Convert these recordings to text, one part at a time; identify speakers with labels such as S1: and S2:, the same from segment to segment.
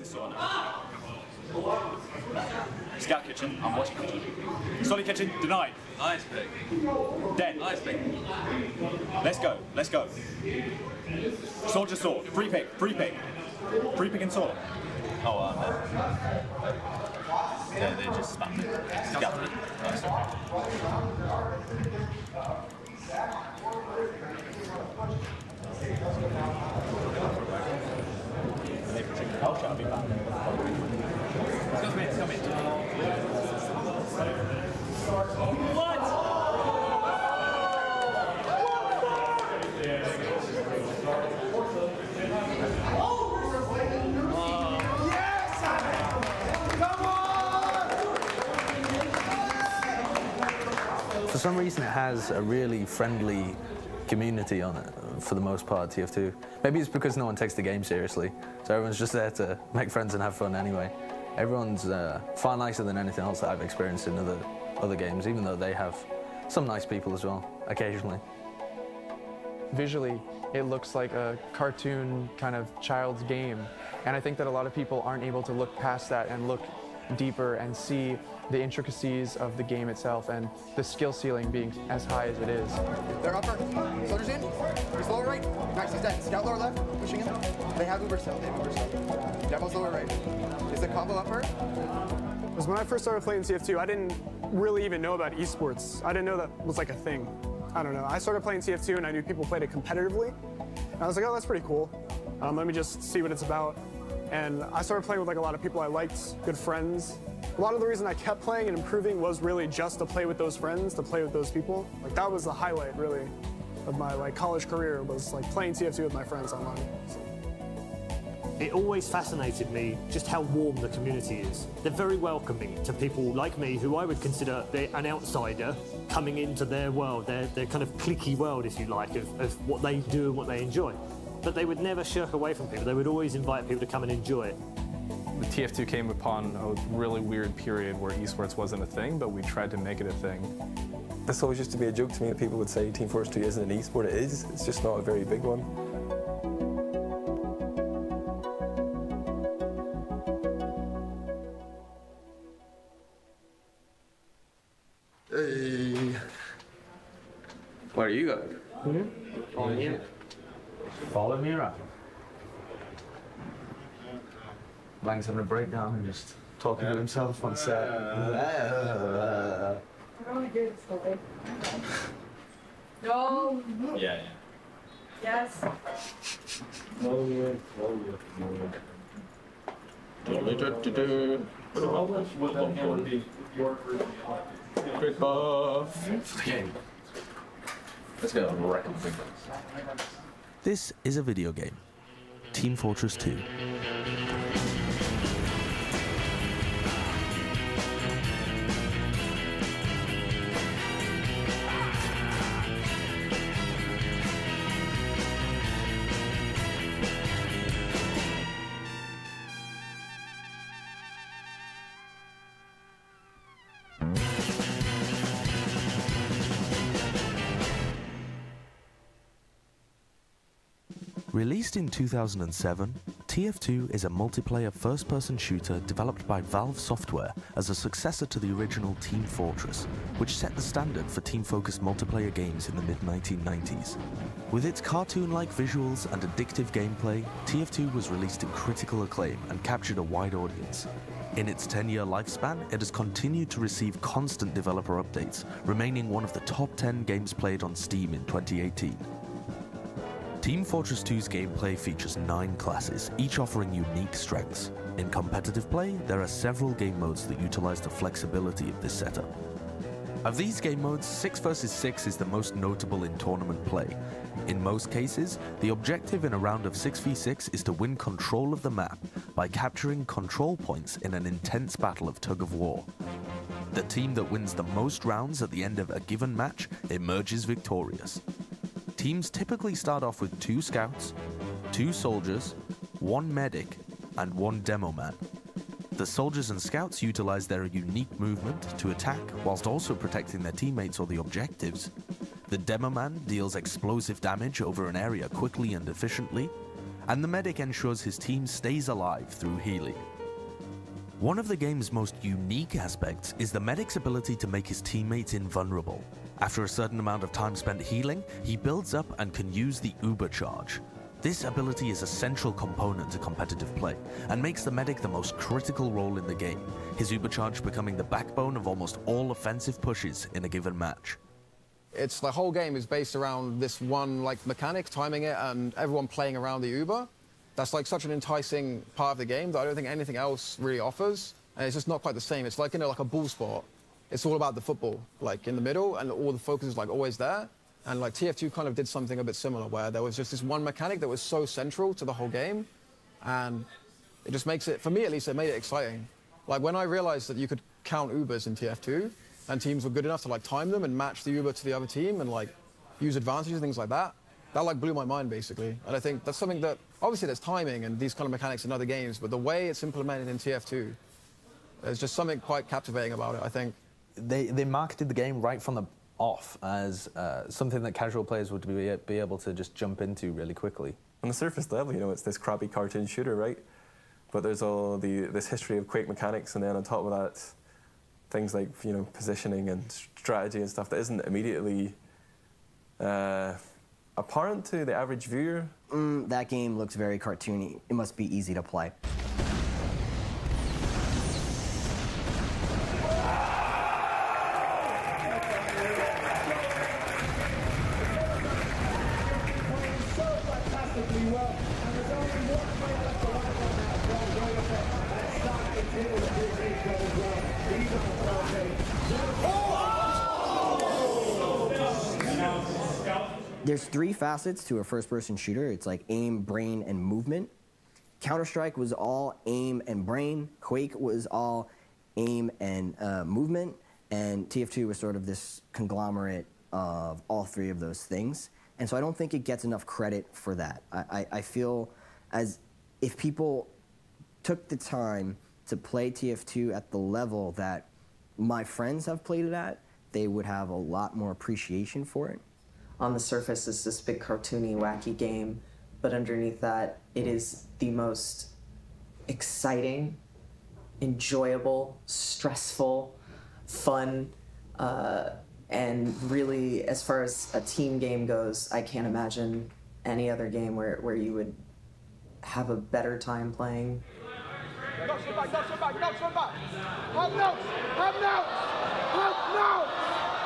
S1: Insomnia. Scout kitchen, I'm watching kitchen. Solid kitchen, denied.
S2: Nice pick.
S1: Dead.
S2: Nice pick.
S1: Let's go, let's go. Soldier sword, free pick, free pick. Free pick and sword.
S2: Oh, they just spammed it. Scouted it. Nice.
S1: Oh, shall I be back? It's coming. What?
S3: For some reason, it has a really friendly community on it, for the most part, TF2. Maybe it's because no one takes the game seriously, so everyone's just there to make friends and have fun anyway. Everyone's far nicer than anything else that I've experienced in other games, even though they have some nice people as well, occasionally.
S4: Visually, it looks like a cartoon kind of child's game, and I think that a lot of people aren't able to look past that and look deeper and see the intricacies of the game itself and the skill ceiling being as high as it is.
S5: They're upper. Soldiers in. He's lower right. Max, he's dead. Scout lower left. Pushing him. They have Uber cell. Demo's lower right. Is the combo upper?
S6: Because when I first started playing TF2, I didn't really even know about eSports. I didn't know that was like a thing. I don't know. I started playing TF2 and I knew people played it competitively. And I was like, oh, that's pretty cool. Let me just see what it's about. And I started playing with like a lot of people I liked, good friends. A lot of the reason I kept playing and improving was really just to play with those friends, to play with those people. Like that was the highlight really of my like college career, was like playing TF2 with my friends online. So.
S7: It always fascinated me just how warm the community is. They're very welcoming to people like me, who I would consider an outsider coming into their world, their kind of cliquey world, if you like, of what they do and what they enjoy. But they would never shirk away from people. They would always invite people to come and enjoy it.
S8: The TF2 came upon a really weird period where esports wasn't a thing, but we tried to make it a thing.
S9: This always used to be a joke to me that people would say Team Fortress 2 isn't an esport. It is, it's just not a very big one.
S10: Hey. Where are you going?
S3: On here. Follow me around. Lang's having a breakdown and just talking to himself on set.
S11: No.
S2: Yeah.
S11: Yes.
S10: Quick buff. Let's go. Reckon.
S12: This is a video game, Team Fortress 2. Released in 2007, TF2 is a multiplayer first-person shooter developed by Valve Software as a successor to the original Team Fortress, which set the standard for team-focused multiplayer games in the mid-1990s. With its cartoon-like visuals and addictive gameplay, TF2 was released to critical acclaim and captured a wide audience. In its 10-year lifespan, it has continued to receive constant developer updates, remaining one of the top 10 games played on Steam in 2018. Team Fortress 2's gameplay features 9 classes, each offering unique strengths. In competitive play, there are several game modes that utilize the flexibility of this setup. Of these game modes, 6 vs 6 is the most notable in tournament play. In most cases, the objective in a round of 6v6 is to win control of the map by capturing control points in an intense battle of tug-of-war. The team that wins the most rounds at the end of a given match emerges victorious. Teams typically start off with 2 scouts, 2 soldiers, 1 medic, and 1 demo man. The soldiers and scouts utilize their unique movement to attack whilst also protecting their teammates or the objectives. The demo man deals explosive damage over an area quickly and efficiently, and the medic ensures his team stays alive through healing. One of the game's most unique aspects is the medic's ability to make his teammates invulnerable. After a certain amount of time spent healing, he builds up and can use the Uber charge. This ability is a central component to competitive play, and makes the medic the most critical role in the game, his Uber charge becoming the backbone of almost all offensive pushes in a given match.
S13: It's the whole game is based around this one mechanic, timing it, and everyone playing around the Uber. That's such an enticing part of the game that I don't think anything else really offers. And it's just not quite the same. It's like a ball sport. It's all about the football, in the middle, and all the focus is always there. And TF2 kind of did something a bit similar, where there was just this one mechanic that was so central to the whole game, and it just makes it, for me at least, it made it exciting. When I realized that you could count Ubers in TF2, and teams were good enough to time them and match the Uber to the other team and use advantages and things like that, that blew my mind basically. And I think that's something that, obviously there's timing and these kind of mechanics in other games, but the way it's implemented in TF2, there's just something quite captivating about it, I think.
S3: They marketed the game right from the off as something that casual players would be able to just jump into really quickly.
S9: On the surface level, it's this crappy cartoon shooter, right? But there's all this history of Quake mechanics, and then on top of that, things like positioning and strategy and stuff that isn't immediately apparent to the average viewer.
S14: That game looks very cartoony. It must be easy to play. There's 3 facets to a first-person shooter. It's aim, brain, and movement. Counter-Strike was all aim and brain. Quake was all aim and movement. And TF2 was sort of this conglomerate of all 3 of those things. And so I don't think it gets enough credit for that. I feel as if people took the time to play TF2 at the level that my friends have played it at, they would have a lot more appreciation for it.
S15: On the surface, it's this big cartoony, wacky game, but underneath that, it is the most exciting, enjoyable, stressful, fun, and really, as far as a team game goes, I can't imagine any other game where you would have a better time playing.
S5: Go, sit back, go, sit back, no, sit back. Up now, up now, up now.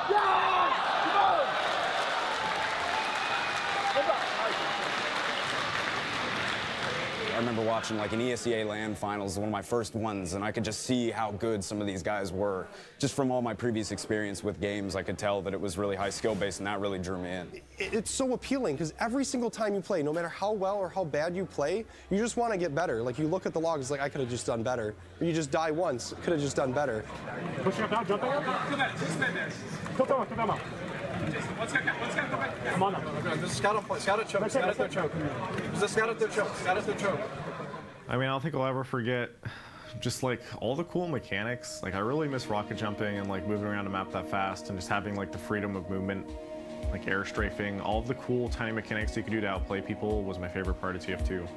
S5: Yeah! Go!
S16: I remember watching an ESEA LAN finals, one of my first ones, and I could just see how good some of these guys were. Just from all my previous experience with games, I could tell that it was really high skill based, and that really drew me in.
S17: It's so appealing because every single time you play, no matter how well or how bad you play, you just want to get better. You look at the logs, I could have just done better. Or you just die once, could have just done better.
S5: Pushing up now, jumping up. Come on, just stay there. Come on. Let's get come on now. Just scout up, scout at choke, scout at their choke. Just scout at their choke, scout at their choke.
S8: I mean, I don't think I'll ever forget just all the cool mechanics. I really miss rocket jumping and moving around a map that fast and just having the freedom of movement, air strafing. All of the cool tiny mechanics you could do to outplay people was my favorite part of TF2.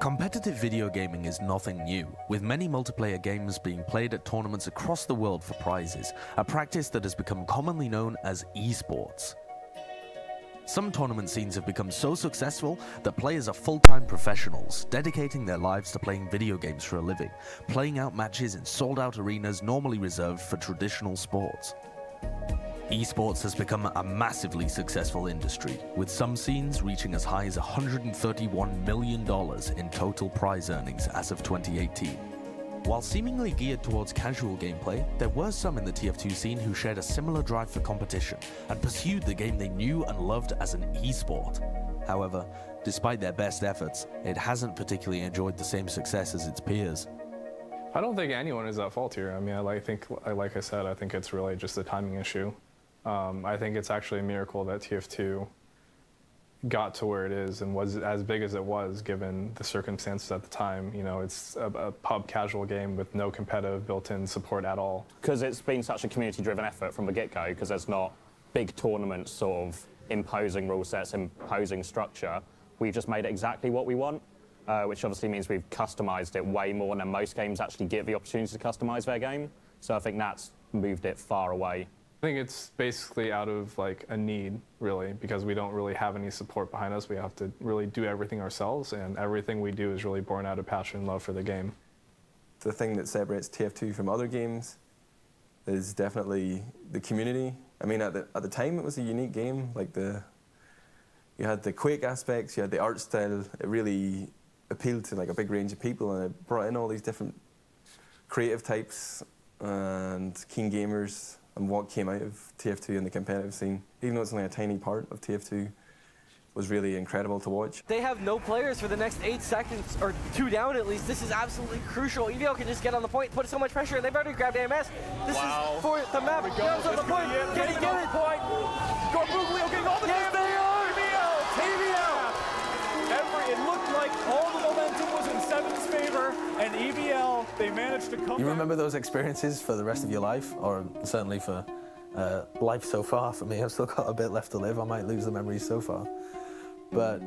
S12: Competitive video gaming is nothing new, with many multiplayer games being played at tournaments across the world for prizes, a practice that has become commonly known as eSports. Some tournament scenes have become so successful that players are full-time professionals, dedicating their lives to playing video games for a living, playing out matches in sold-out arenas normally reserved for traditional sports. Esports has become a massively successful industry, with some scenes reaching as high as $131 million in total prize earnings as of 2018. While seemingly geared towards casual gameplay, there were some in the TF2 scene who shared a similar drive for competition and pursued the game they knew and loved as an esport. However, despite their best efforts, it hasn't particularly enjoyed the same success as its peers.
S8: I don't think anyone is at fault here. I mean, like I said, I think it's really just a timing issue. I think it's actually a miracle that TF2
S4: got to where it is and was as big as it was given the circumstances at the time. You know, it's a pub casual game with no competitive built-in support at all.
S18: Because it's been such a community-driven effort from the get-go, because there's not big tournaments sort of imposing rule sets, imposing structure. We've just made it exactly what we want, which obviously means we've customized it way more than most games actually get the opportunity to customize their game. So I think that's moved it far away.
S4: I think it's basically out of like a need, really, because we don't really have any support behind us. We have to really do everything ourselves, and everything we do is really born out of passion and love for the game.
S9: The thing that separates TF2 from other games is definitely the community. I mean, at the time, it was a unique game. Like you had the Quake aspects, you had the art style. It really appealed to like a big range of people, and it brought in all these different creative types and keen gamers. And what came out of TF2 in the competitive scene, even though it's only a tiny part of TF2, was really incredible to watch.
S19: They have no players for the next 8 seconds, or 2 down at least. This is absolutely crucial. EVL can just get on the point, put so much pressure, and they've already grabbed AMS. This is for the map. Jumps on the point. Can he get it? Point.
S5: Go brutally, getting all the
S19: yes, they are!
S5: It looked like all the momentum was in Seven's favor, and EVL, they managed to come
S3: You remember those experiences for the rest of your life, or certainly for life so far? For me, I've still got a bit left to live. I might lose the memories so far. But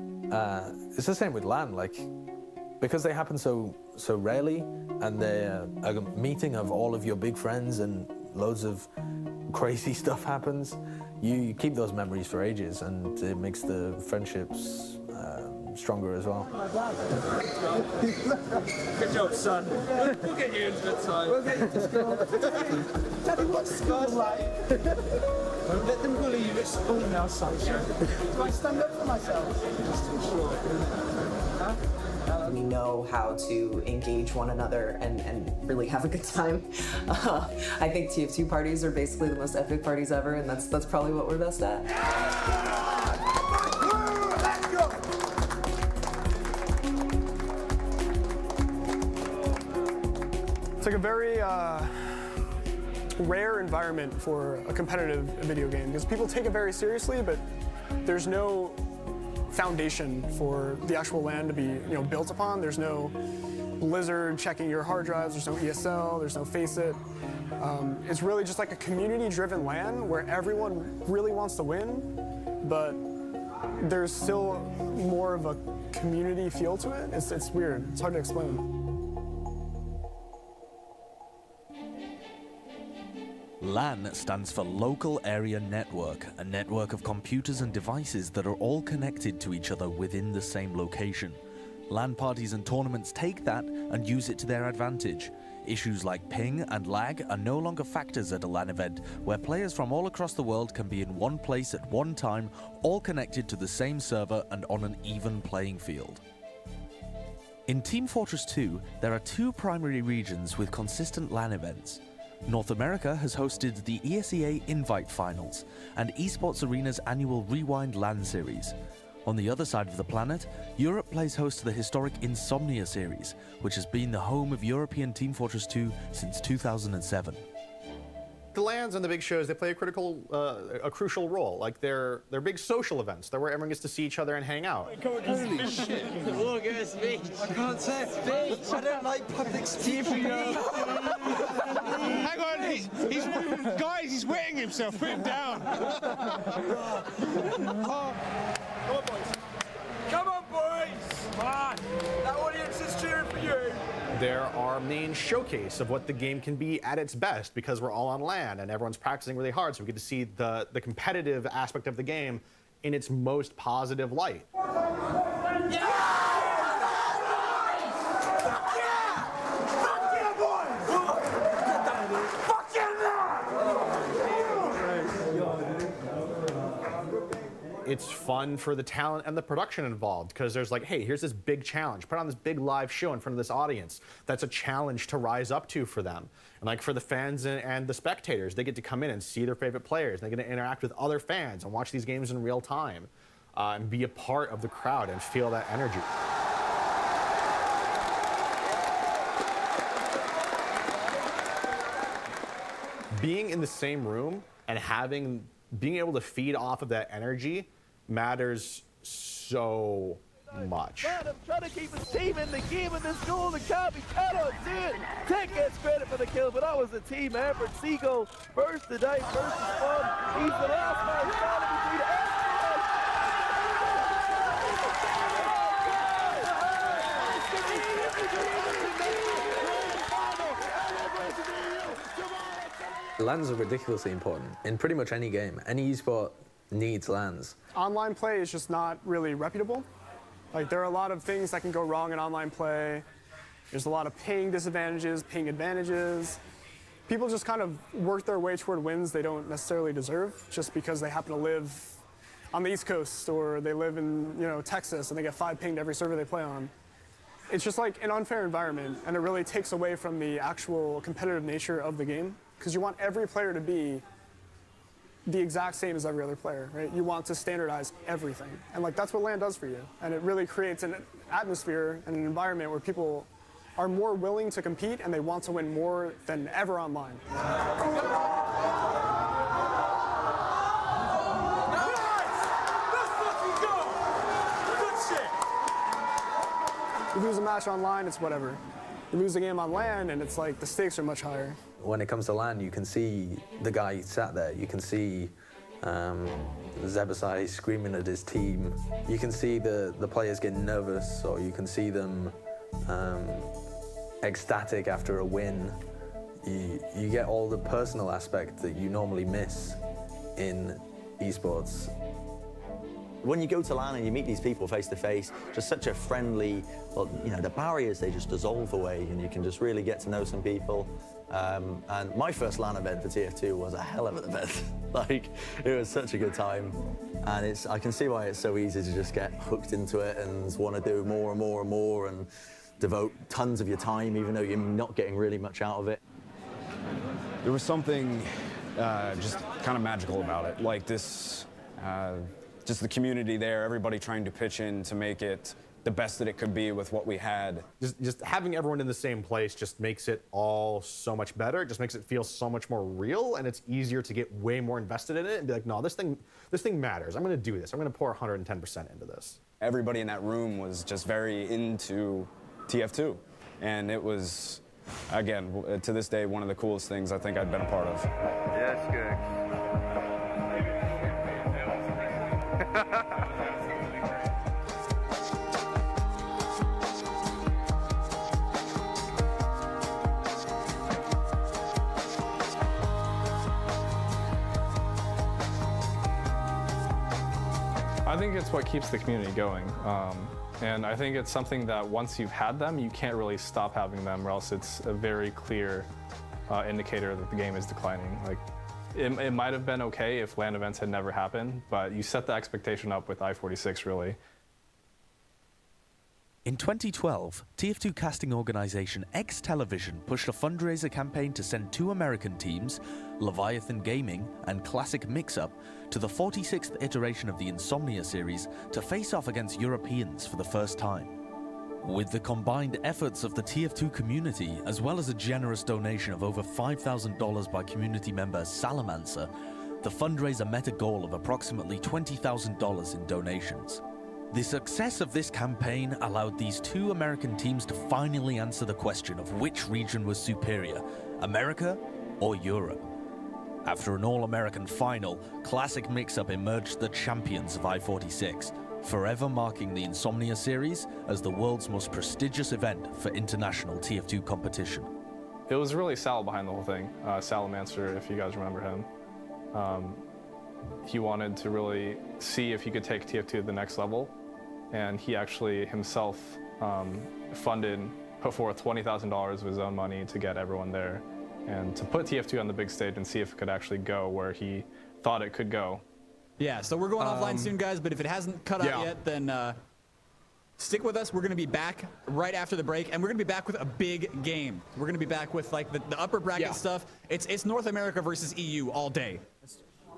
S3: it's the same with LAN, like, because they happen so rarely, and they're a meeting of all of your big friends and loads of crazy stuff happens, you keep those memories for ages, and it makes the friendships stronger as well.
S5: Good job, son. We'll get you into the time. We'll get you to school. Daddy, what's school like? Don't let them bully you at school now, sunshine. Do I stand up for myself? Just too short. Huh?
S15: We know how to engage one another and really have a good time. I think TF2 parties are basically the most epic parties ever, and that's probably what we're best at.
S6: It's like a very rare environment for a competitive video game because people take it very seriously, but there's no foundation for the actual LAN to be built upon. There's no Blizzard checking your hard drives. There's no ESL. There's no Faceit. It's really just like a community-driven LAN where everyone really wants to win, but there's still more of a community feel to it. It's weird. It's hard to explain.
S12: LAN stands for Local Area Network, a network of computers and devices that are all connected to each other within the same location. LAN parties and tournaments take that and use it to their advantage. Issues like ping and lag are no longer factors at a LAN event, where players from all across the world can be in one place at one time, all connected to the same server and on an even playing field. In Team Fortress 2, there are 2 primary regions with consistent LAN events. North America has hosted the ESEA Invite Finals and eSports Arena's annual Rewind LAN series. On the other side of the planet, Europe plays host to the historic Insomnia series, which has been the home of European Team Fortress 2 since 2007.
S20: The LANs and the big shows, they play a crucial role. Like they're big social events. They're where everyone gets to see each other and hang out.
S5: Holy shit. Look at his speech. I can't say speech. I don't like public speaking.
S21: Hang on, guys, he's wetting himself. Put him down.
S5: Come on, boys. Come on, boys. Come on. That audience is cheering for you.
S20: They're our main showcase of what the game can be at its best because we're all on LAN and everyone's practicing really hard, so we get to see the competitive aspect of the game in its most positive light. It's fun for the talent and the production involved because there's like, hey, here's this big challenge. Put on this big live show in front of this audience. That's a challenge to rise up to for them. And like for the fans and the spectators, they get to come in and see their favorite players. They get to interact with other fans and watch these games in real time and be a part of the crowd and feel that energy. Being in the same room and being able to feed off of that energy matters so much.
S1: I'm trying to keep his team in the game in this goal. The Copy cannot do it. Tech gets credit for the kill, but that was a team effort. Seagull first to die, first to spawn. He's the last man standing between
S3: LANs are ridiculously important in pretty much any game. Any esport needs LANs.
S6: Online play is just not really reputable. Like, there are a lot of things that can go wrong in online play. There's a lot of ping disadvantages, ping advantages. People just kind of work their way toward wins they don't necessarily deserve just because they happen to live on the East Coast or they live in, Texas and they get 5 pinged every server they play on. It's just like an unfair environment, and it really takes away from the actual competitive nature of the game, because you want every player to be the exact same as every other player, right? You want to standardize everything. And that's what LAN does for you. And it really creates an atmosphere and an environment where people are more willing to compete and they want to win more than ever online. You lose a match online, it's whatever. You lose a game on LAN, and it's like the stakes are much higher.
S3: When it comes to LAN, you can see the guy sat there. You can see Zebasai screaming at his team. You can see the players getting nervous, or you can see them ecstatic after a win. You get all the personal aspect that you normally miss in esports.
S22: When you go to LAN and you meet these people face to face, just such a friendly, the barriers, they just dissolve away and you can just really get to know some people. And my first LAN event for TF2 was a hell of an event. It was such a good time. And I can see why it's so easy to just get hooked into it and want to do more and more and more and devote tons of your time, even though you're not getting really much out of it.
S16: There was something just kind of magical about it. Like this, just the community there, everybody trying to pitch in to make it the best that it could be with what we had.
S20: Just having everyone in the same place just makes it all so much better. It just makes it feel so much more real, and it's easier to get way more invested in it and be like, no, this thing matters. I'm going to do this. I'm going to pour 110% into this.
S16: Everybody in that room was just very into TF2, and it was, again, to this day, one of the coolest things I think I've been a part of.
S10: Yeah, it's good.
S23: I think it's what keeps the community going. And I think it's something that once you've had them, you can't really stop having them, or else it's a very clear indicator that the game is declining. It might have been okay if LAN events had never happened, but you set the expectation up with I-46, really.
S12: In 2012, TF2 casting organization X Television pushed a fundraiser campaign to send 2 American teams, Leviathan Gaming and Classic Mix-Up, to the 46th iteration of the Insomnia series to face off against Europeans for the first time. With the combined efforts of the TF2 community, as well as a generous donation of over $5,000 by community member Salamancer, the fundraiser met a goal of approximately $20,000 in donations. The success of this campaign allowed these 2 American teams to finally answer the question of which region was superior, America or Europe. After an all-American final, Classic Mix-Up emerged the champions of I-46, forever marking the Insomnia series as the world's most prestigious event for international TF2 competition.
S23: It was really Sal behind the whole thing, Salamancer, if you guys remember him. He wanted to really see if he could take TF2 to the next level, and he actually himself put forth $20,000 of his own money to get everyone there and to put TF2 on the big stage and see if it could actually go where he thought it could go.
S24: Yeah, so we're going offline soon, guys, but if it hasn't cut out yet, then stick with us. We're going to be back right after the break, and we're going to be back with a big game. We're going to be back with the upper bracket stuff. It's North America versus EU all day.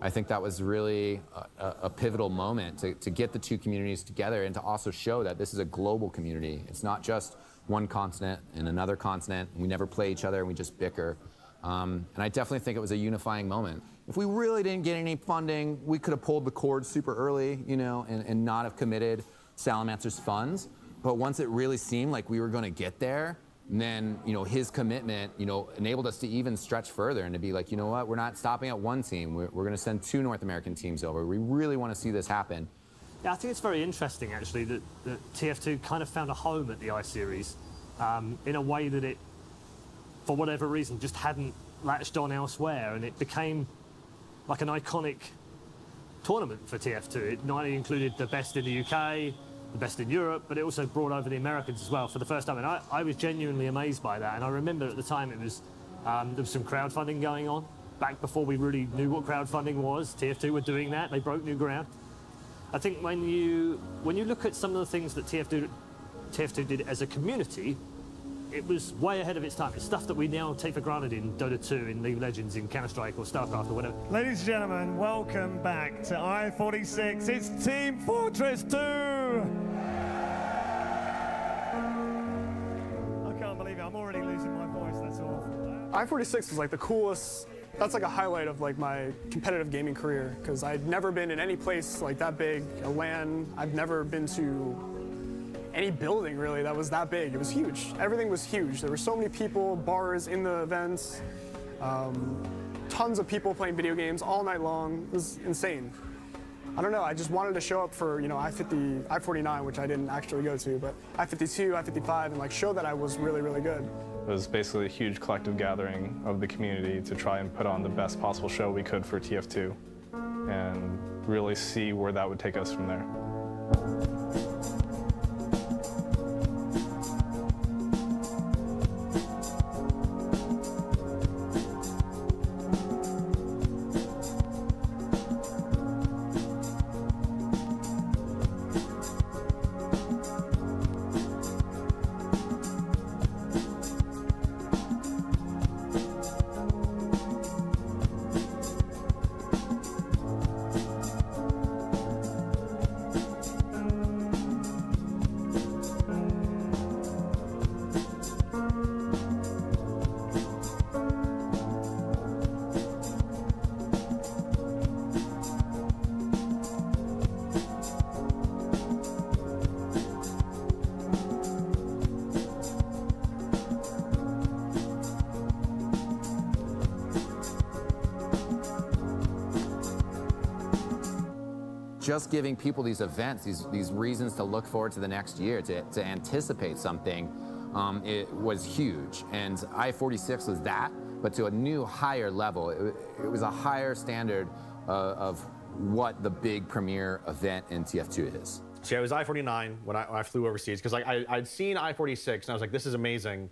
S25: I think that was really a pivotal moment to get the 2 communities together and to also show that this is a global community. It's not just one continent and another continent. We never play each other and we just bicker. And I definitely think it was a unifying moment. If we really didn't get any funding, we could have pulled the cord super early, you know, and not have committed Salamancer's funds. But once it really seemed like we were going to get there, then, you know, his commitment, you know, enabled us to even stretch further and to be like, you know what, we're not stopping at one team. We're going to send 2 North American teams over. We really want to see this happen.
S2: Yeah, I think it's very interesting, actually, that TF2 kind of found a home at the I-Series in a way that it, for whatever reason, just hadn't latched on elsewhere, and it became like an iconic tournament for TF2. It not only included the best in the UK, the best in Europe, but it also brought over the Americans as well for the first time. And I was genuinely amazed by that. And I remember at the time it was, there was some crowdfunding going on. Back before we really knew what crowdfunding was, TF2 were doing that. They broke new ground. I think when you look at some of the things that TF2 did as a community, it was way ahead of its time. It's stuff that we now take for granted in Dota 2, in League of Legends, in Counter-Strike or StarCraft or whatever.
S7: Ladies and gentlemen, welcome back to I-46. It's Team Fortress 2! I can't believe it. I'm already losing my voice. That's awful.
S6: I-46 was like the coolest. That's like a highlight of like my competitive gaming career, because I'd never been in any place like that big, a LAN. I've never been to any building really that was that big. It was huge. Everything was huge. There were so many people, bars in the events, tons of people playing video games all night long. It was insane. I don't know, I just wanted to show up for, you know, I-50, I-49, which I didn't actually go to, but I-52, I-55, and like show that I was really, really good.
S23: It was basically a huge collective gathering of the community to try and put on the best possible show we could for TF2 and really see where that would take us from there.
S25: Just giving people these events, these reasons to look forward to the next year, to anticipate something, it was huge. And I-46 was that, but to a new higher level. It was a higher standard of what the big premier event in TF2 is.
S20: So yeah, it was I-49 when I flew overseas, because like I'd seen I-46 and I was like, this is amazing.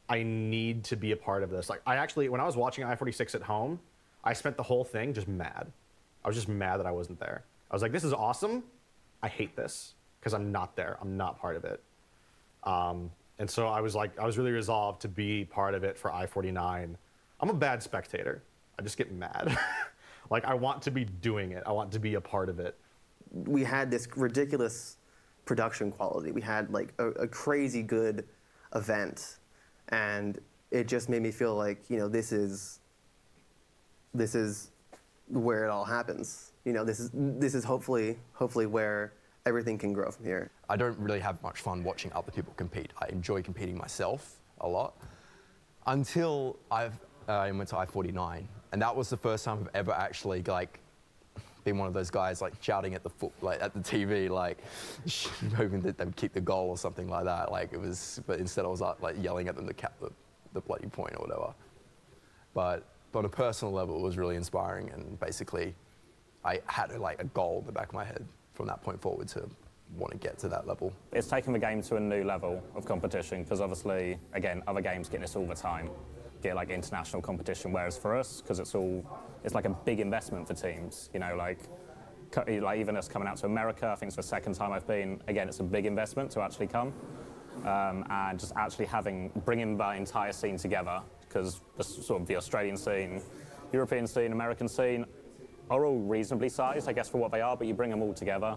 S20: I need to be a part of this. Like I actually, when I was watching I-46 at home, I spent the whole thing just mad. I was just mad that I wasn't there. I was like, this is awesome. I hate this because I'm not there. I'm not part of it. And so I was really resolved to be part of it for I-49. I'm a bad spectator. I just get mad. Like I want to be doing it. I want to be a part of it.
S11: We had this ridiculous production quality. We had like a crazy good event, and it just made me feel like, you know, this is where it all happens. You know, this is hopefully where everything can grow from here.
S13: I don't really have much fun watching other people compete. I enjoy competing myself a lot, until I went to I-49, and that was the first time I've ever actually like been one of those guys like shouting at the at the TV, like hoping that they would keep the goal or something like that. Like it was, but instead I was like yelling at them to cap the bloody point or whatever. But on a personal level, it was really inspiring, and basically I had like a goal in the back of my head from that point forward to want to get to that level.
S18: It's taken the game to a new level of competition, because obviously, again, other games get this all the time, get like international competition, whereas for us, because it's like a big investment for teams, you know, like even us coming out to America, I think it's the second time I've been, again, it's a big investment to actually come, and just actually bringing the entire scene together, because sort of the Australian scene, European scene, American scene, are all reasonably sized, I guess, for what they are, but you bring them all together,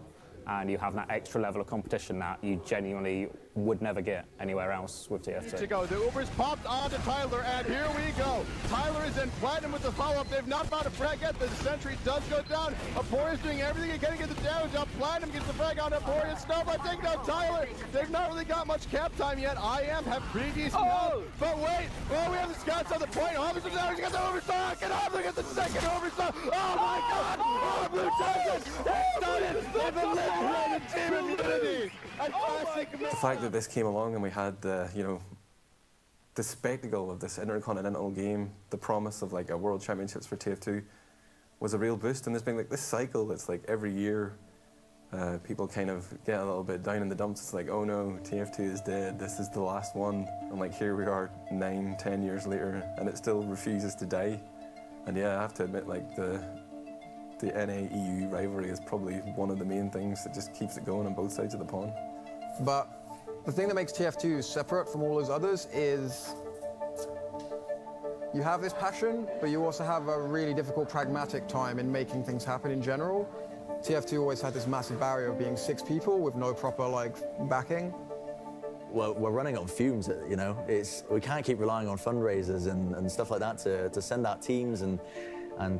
S18: and you have that extra level of competition that you genuinely would never get anywhere else with TF2.
S4: To go. The Uber's popped onto Tyler, and here we go. Tyler is in platinum with the follow-up. They've not found a frag yet. The sentry does go down. Aporia's doing everything he can to get the damage up. Platinum gets the frag on Aporia. Snowblood taking out Tyler. They've not really got much cap time yet. IM have pretty decent health. But wait, we have the scouts on the point. Hobbs is down. He got the overstock, and Hobbs gets the second overstock. Oh my God! Oh, Blue Titan! They started with a liberated team immunity.
S8: The fact that this came along and we had the, you know, the spectacle of this intercontinental game, the promise of like a world championships for TF2 was a real boost. And there's been like this cycle that's like every year people kind of get a little bit down in the dumps. It's like, oh no, TF2 is dead, this is the last one. And like here we are 9, 10 years later and it still refuses to die. And yeah, I have to admit, like the NA-EU rivalry is probably one of the main things that just keeps it going on both sides of the pond.
S9: But the thing that makes TF2 separate from all those others is you have this passion, but you also have a really difficult pragmatic time in making things happen in general. TF2 always had this massive barrier of being 6 people with no proper like backing.
S22: Well, we're running on fumes, you know. We can't keep relying on fundraisers and stuff like that to send out teams and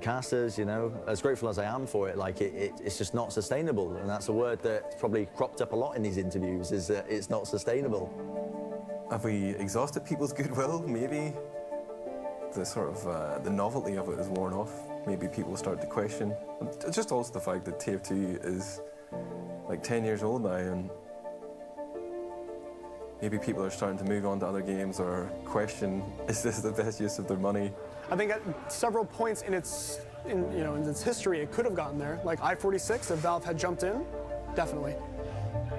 S22: casters, you know. As grateful as I am for it, like it's just not sustainable. And that's a word that's probably cropped up a lot in these interviews, is that it's not sustainable.
S8: Have we exhausted people's goodwill? Maybe the sort of the novelty of it is worn off. Maybe people start to question. It's just also the fact that TF2 is like 10 years old now, and maybe people are starting to move on to other games or question, is this the best use of their money?
S6: I think at several points in its history, it could have gotten there. Like I-46, if Valve had jumped in, definitely.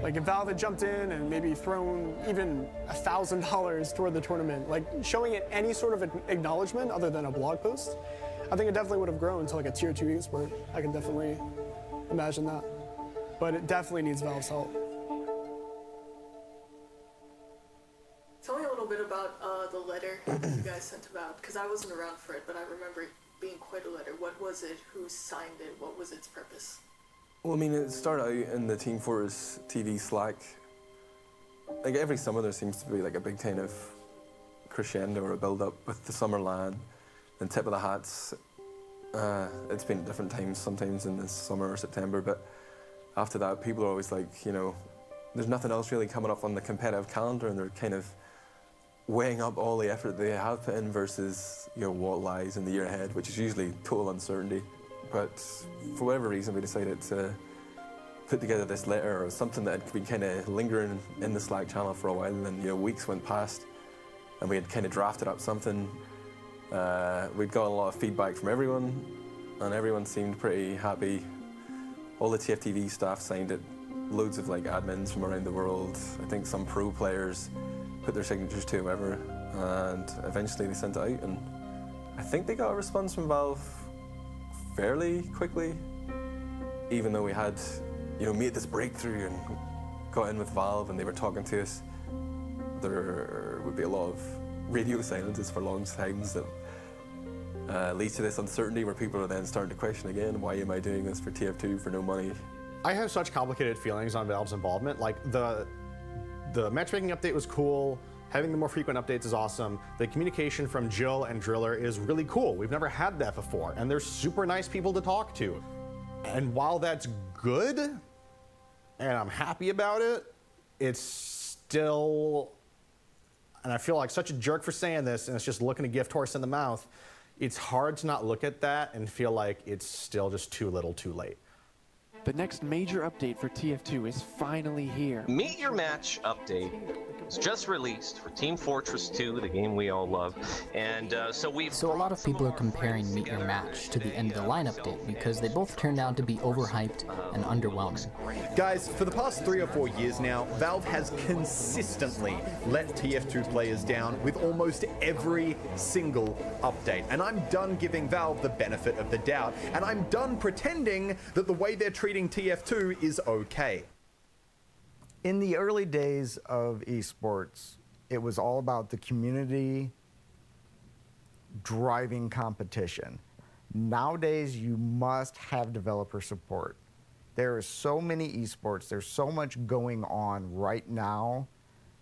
S6: Like if Valve had jumped in and maybe thrown even $1,000 toward the tournament, like showing it any sort of acknowledgement other than a blog post, I think it definitely would have grown to like a tier 2 esport. I can definitely imagine that. But it definitely needs Valve's help.
S14: Tell me a little bit about the letter that you guys sent about, because I wasn't around for it, but I remember it being quite a letter. What was it? Who signed it? What was its purpose?
S8: Well, I mean, it started out in the Team Fortress TV Slack. Like every summer there seems to be like a big kind of crescendo or a build-up with the summer LAN and Tip of the Hats. It's been at different times, sometimes in the summer or September, but after that people are always like, you know, there's nothing else really coming up on the competitive calendar, and they're kind of weighing up all the effort they have put in versus, you know, what lies in the year ahead, which is usually total uncertainty. But for whatever reason, we decided to put together this letter, or something that had been kind of lingering in the Slack channel for a while, and then, you know, weeks went past, and we had kind of drafted up something. We'd got a lot of feedback from everyone, and everyone seemed pretty happy. All the TFTV staff signed it. Loads of like admins from around the world. I think some pro players put their signatures to whoever, and eventually they sent it out, and I think they got a response from Valve fairly quickly, even though we had, you know, made this breakthrough and got in with Valve and they were talking to us. There would be a lot of radio silences for long times that leads to this uncertainty where people are then starting to question again, why am I doing this for TF2 for no money?
S20: I have such complicated feelings on Valve's involvement. Like the matchmaking update was cool. Having the more frequent updates is awesome. The communication from Jill and Driller is really cool. We've never had that before, and they're super nice people to talk to. And while that's good, and I'm happy about it, it's still, and I feel like such a jerk for saying this, and it's just looking a gift horse in the mouth, it's hard to not look at that and feel like it's still just too little too late.
S17: The next major update for TF2 is finally here.
S26: Meet Your Match update was just released for Team Fortress 2, the game we all love, and so a lot of people are comparing Meet Your Match to the End of the Line update because they both turned out to be overhyped and underwhelming.
S27: Guys, for the past 3 or 4 years now, Valve has consistently let TF2 players down with almost every single update, and I'm done giving Valve the benefit of the doubt, and I'm done pretending that the way they're treating TF2 is okay.
S28: In the early days of esports, it was all about the community driving competition. Nowadays, you must have developer support. There are so many esports, there's so much going on right now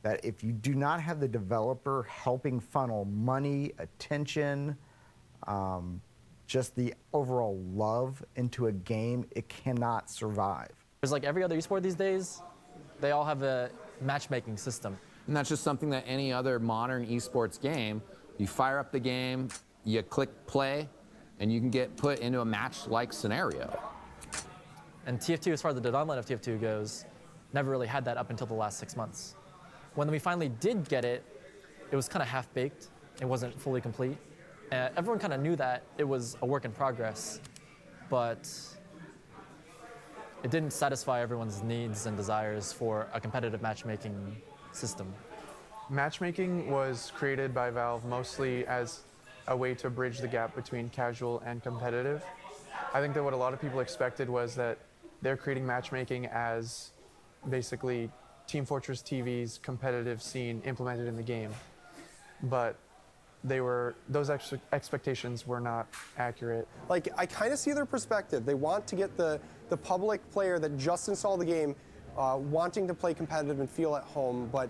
S28: that if you do not have the developer helping funnel money, attention, just the overall love into a game, it cannot survive.
S1: There's like every other esport these days, they all have a matchmaking system.
S25: And that's just something that any other modern esports game, you fire up the game, you click play, and you can get put into a match-like scenario.
S1: And TF2, as far as the development of TF2 goes, never really had that up until the last 6 months. When we finally did get it, it was kind of half-baked. It wasn't fully complete. Everyone kind of knew that it was a work in progress, but it didn't satisfy everyone's needs and desires for a competitive matchmaking system.
S3: Matchmaking was created by Valve mostly as a way to bridge the gap between casual and competitive. I think that what a lot of people expected was that they're creating matchmaking as basically Team Fortress TV's competitive scene implemented in the game. But those expectations were not accurate.
S5: Like, I kind of see their perspective. They want to get the public player that just installed the game wanting to play competitive and feel at home, but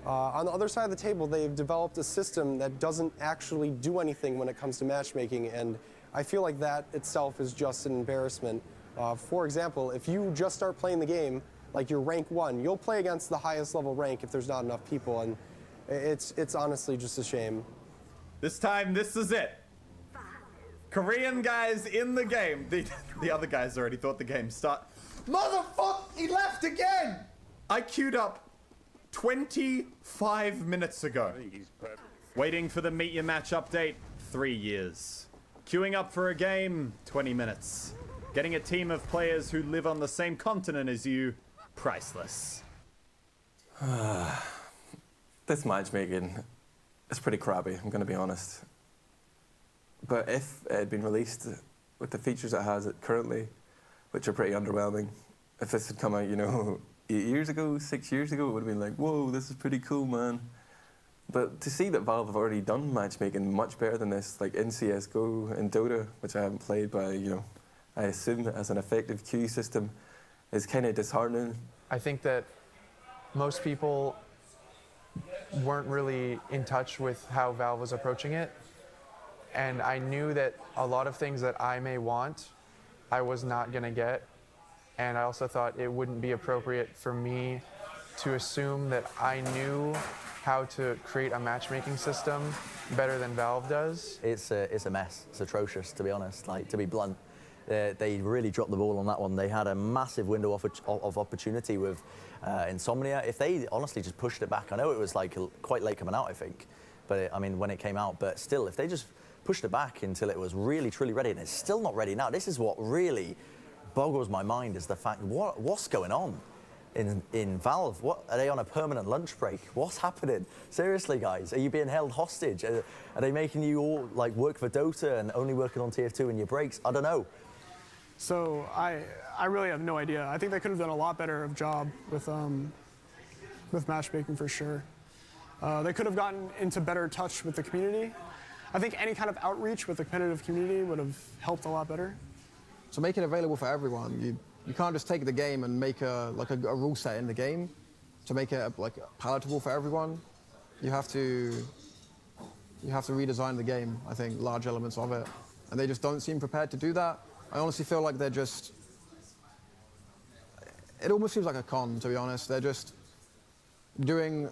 S5: on the other side of the table, they've developed a system that doesn't actually do anything when it comes to matchmaking, and I feel like that itself is just an embarrassment. For example, if you just start playing the game, like you're rank 1, you'll play against the highest level rank if there's not enough people, and it's honestly just a shame.
S27: This time, this is it. Korean guys in the game. The other guys already thought the game started. Motherfucker, he left again! I queued up 25 minutes ago. Waiting for the Meet Your Match update, 3 years. Queuing up for a game, 20 minutes. Getting a team of players who live on the same continent as you, priceless.
S8: This matchmaking is pretty crappy, I'm going to be honest. But if it had been released with the features it has currently, which are pretty underwhelming, if this had come out, you know, 8 years ago, 6 years ago, it would have been like, whoa, this is pretty cool, man. But to see that Valve have already done matchmaking much better than this, like in CSGO and Dota, which I haven't played, but, you know, I assume as an effective queue system, is kind of disheartening.
S3: I think that most people weren't really in touch with how Valve was approaching it. And I knew that a lot of things that I may want, I was not going to get. And I also thought it wouldn't be appropriate for me to assume that I knew how to create a matchmaking system better than Valve does.
S22: It's a mess. It's atrocious, to be honest, like, to be blunt. They really dropped the ball on that one. They had a massive window of opportunity with Insomnia. If they honestly just pushed it back, I know it was like quite late coming out, I think, but I mean, when it came out, but still, if they just pushed it back until it was really, truly ready, and it's still not ready now. This is what really boggles my mind, is the fact, what's going on in Valve? What, are they on a permanent lunch break? What's happening? Seriously, guys, are you being held hostage? Are they making you all like work for Dota and only working on TF2 in your breaks? I don't know.
S6: So I really have no idea. I think they could have done a lot better of job with matchmaking for sure. They could have gotten into better touch with the community. I think any kind of outreach with the competitive community would have helped a lot better.
S9: So make it available for everyone. You can't just take the game and make a rule set in the game to make it palatable for everyone. You have to redesign the game, I think, large elements of it. And they just don't seem prepared to do that. I honestly feel like they're just, it almost seems like a con, to be honest. They're just trying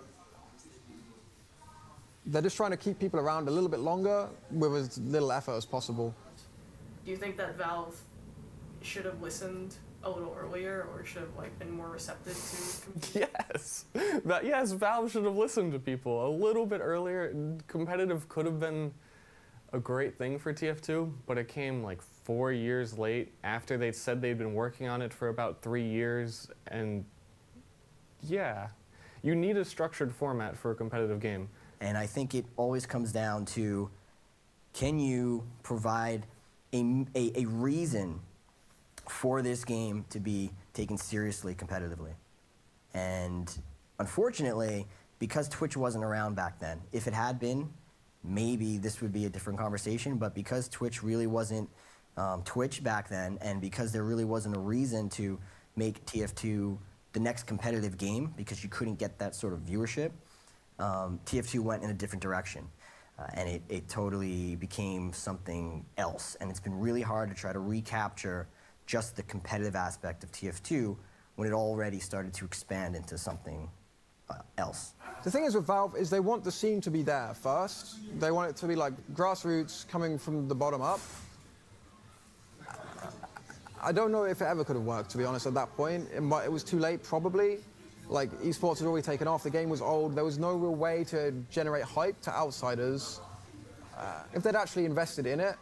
S9: to keep people around a little bit longer with as little effort as possible.
S14: Do you think that Valve should have listened a little earlier, or should have been more receptive to?
S10: Yes, yes, Valve should have listened to people a little bit earlier. Competitive could have been a great thing for TF2, but it came like 4 years late after they'd said they'd been working on it for about 3 years, and yeah, you need a structured format for a competitive game.
S15: And I think it always comes down to, can you provide a reason for this game to be taken seriously competitively? And unfortunately, because Twitch wasn't around back then, if it had been, maybe this would be a different conversation, but because Twitch really wasn't Twitch back then, and because there really wasn't a reason to make TF2 the next competitive game because you couldn't get that sort of viewership, TF2 went in a different direction. And it totally became something else. And it's been really hard to try to recapture just the competitive aspect of TF2 when it already started to expand into something else.
S9: The thing is with Valve is they want the scene to be there first. They want it to be like grassroots coming from the bottom up. I don't know if it ever could have worked, to be honest, at that point. It was too late, probably. Like, eSports had already taken off, the game was old, there was no real way to generate hype to outsiders. If they'd actually invested in it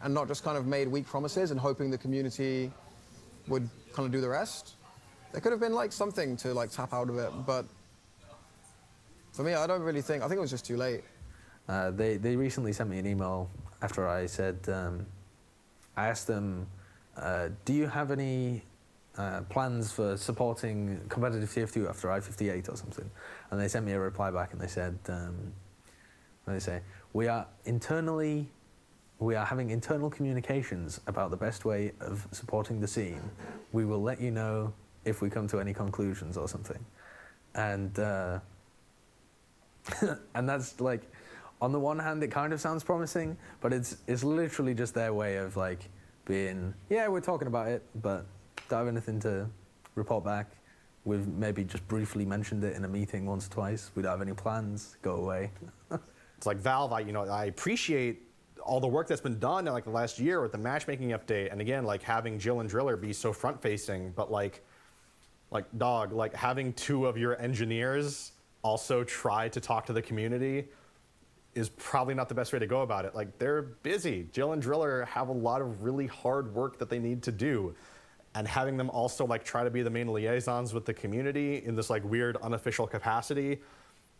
S9: and not just kind of made weak promises and hoping the community would kind of do the rest, there could have been like something to like tap out of it, but for me, I think it was just too late.
S2: They recently sent me an email after I said, I asked them, do you have any plans for supporting competitive TF2 after I-58 or something? And they sent me a reply back and they said, we are having internal communications about the best way of supporting the scene. We will let you know if we come to any conclusions or something. And and that's like, on the one hand, it kind of sounds promising, but it's literally just their way of like being, yeah, we're talking about it, but don't have anything to report back. We've maybe just briefly mentioned it in a meeting once or twice. We don't have any plans. Go away.
S20: It's like Valve. I appreciate all the work that's been done in like the last year with the matchmaking update, and again, like having Jill and Driller be so front-facing. But like having two of your engineers also try to talk to the community is probably not the best way to go about it. Like, they're busy. Jill and Driller have a lot of really hard work that they need to do. And having them also like try to be the main liaisons with the community in this like weird unofficial capacity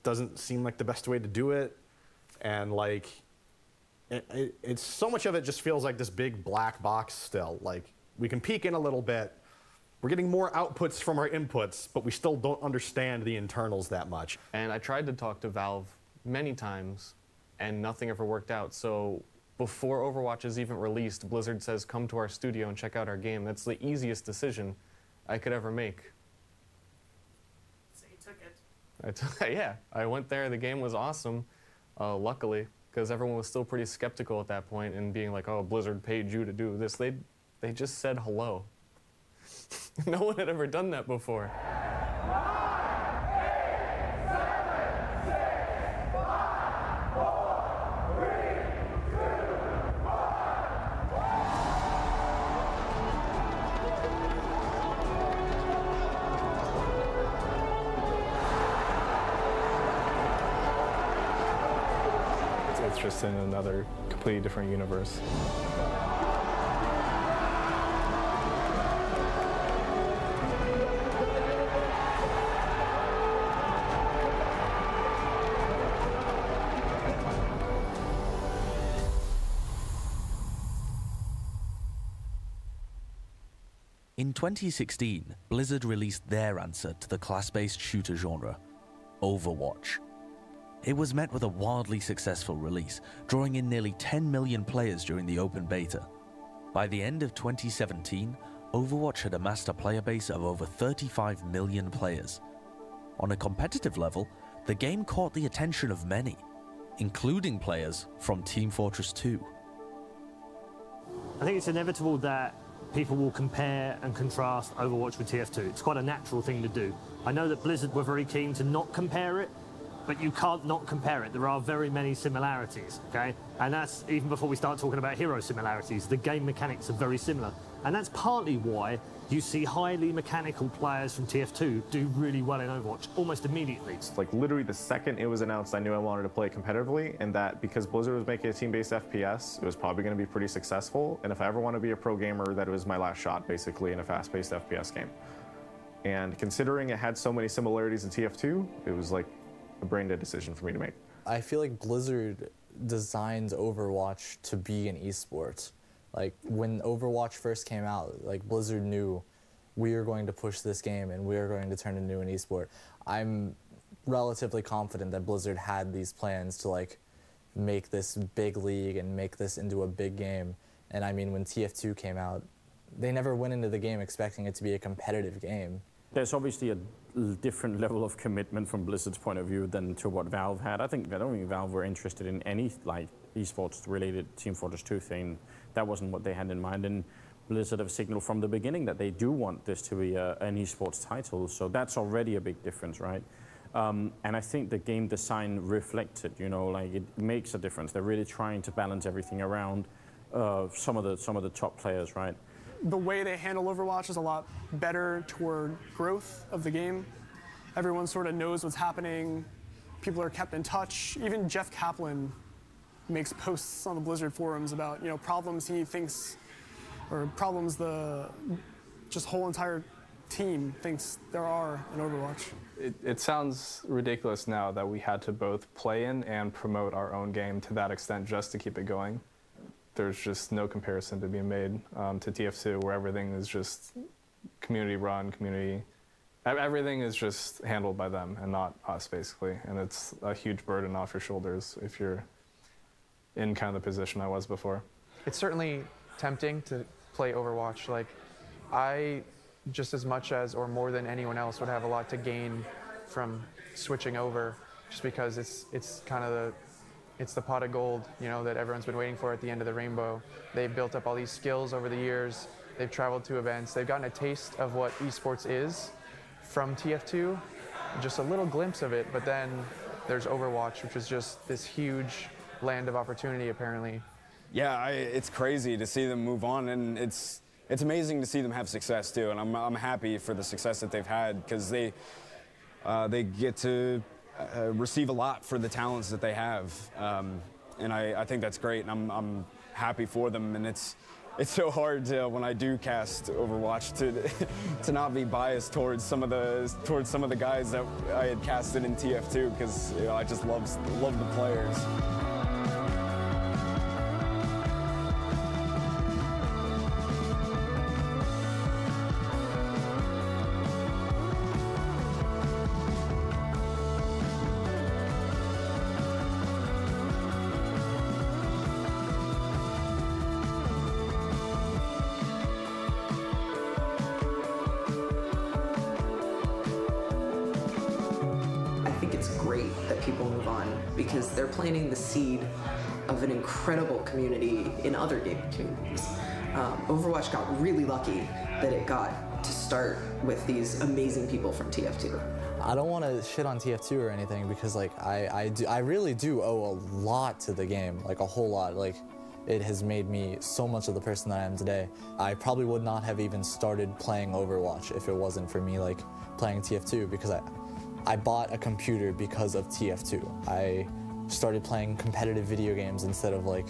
S20: doesn't seem like the best way to do it. And like, it's so much of it just feels like this big black box still. Like, we can peek in a little bit. We're getting more outputs from our inputs, but we still don't understand the internals that much.
S10: And I tried to talk to Valve many times, and nothing ever worked out. So before Overwatch is even released, Blizzard says, come to our studio and check out our game. That's the easiest decision I could ever make.
S14: So you took it?
S10: Yeah, I went there. The game was awesome, luckily, because everyone was still pretty skeptical at that point and being like, oh, Blizzard paid you to do this. They just said hello. No one had ever done that before. It's just in another completely different universe.
S7: In 2016, Blizzard released their answer to the class-based shooter genre, Overwatch. It was met with a wildly successful release, drawing in nearly 10 million players during the open beta. By the end of 2017, Overwatch had amassed a player base of over 35 million players. On a competitive level, the game caught the attention of many, including players from Team Fortress 2.
S12: I think it's inevitable that people will compare and contrast Overwatch with TF2. It's quite a natural thing to do. I know that Blizzard were very keen to not compare it, but you can't not compare it. There are very many similarities, okay? And that's even before we start talking about hero similarities. The game mechanics are very similar. And that's partly why you see highly mechanical players from TF2 do really well in Overwatch almost immediately.
S16: It's like literally the second it was announced, I knew I wanted to play competitively, and that because Blizzard was making a team-based FPS, it was probably going to be pretty successful. And if I ever want to be a pro gamer, that was my last shot, basically, in a fast-paced FPS game. And considering it had so many similarities in TF2, it was like a brain-dead decision for me to make.
S19: I feel like Blizzard designed Overwatch to be an esports. Like, when Overwatch first came out, like, Blizzard knew we are going to push this game and we are going to turn it into an esport. I'm relatively confident that Blizzard had these plans to, like, make this big league and make this into a big game. And I mean, when TF2 came out, they never went into the game expecting it to be a competitive game.
S4: There's obviously a different level of commitment from Blizzard's point of view than to what Valve had. I don't think Valve were interested in any like esports related Team Fortress 2 thing. That wasn't what they had in mind. And Blizzard have signaled from the beginning that they do want this to be an esports title. So that's already a big difference, right? And I think the game design reflects it, you know, like it makes a difference. They're really trying to balance everything around some of the top players, right?
S6: The way they handle Overwatch is a lot better toward growth of the game. Everyone sort of knows what's happening. People are kept in touch. Even Jeff Kaplan makes posts on the Blizzard forums about, you know, problems he thinks, or problems the just whole entire team thinks there are in Overwatch.
S11: It sounds ridiculous now that we had to both play in and promote our own game to that extent just to keep it going. There's just no comparison to be made to TF2, where everything is just community run, everything is just handled by them and not us, basically. And it's a huge burden off your shoulders if you're in kind of the position I was before.
S3: It's certainly tempting to play Overwatch. Like, I, just as much as or more than anyone else, would have a lot to gain from switching over, just because it's kind of it's the pot of gold, you know, that everyone's been waiting for at the end of the rainbow. They've built up all these skills over the years. They've traveled to events. They've gotten a taste of what esports is from TF2, just a little glimpse of it. But then there's Overwatch, which is just this huge land of opportunity, apparently.
S13: Yeah, it's crazy to see them move on, and it's amazing to see them have success too. And I'm happy for the success that they've had, because they get to receive a lot for the talents that they have, and I think that's great, and I'm happy for them. And it's so hard to, when I do cast Overwatch, to not be biased towards some of the guys that I had casted in TF2, because, you know, I just love the players.
S17: Because they're planting the seed of an incredible community in other gaming communities. Overwatch got really lucky that it got to start with these amazing people from TF2.
S19: I don't want to shit on TF2 or anything, because like I really do owe a lot to the game, like a whole lot. Like, it has made me so much of the person that I am today. I probably would not have even started playing Overwatch if it wasn't for me like playing TF2, because I bought a computer because of TF2. I started playing competitive video games instead of like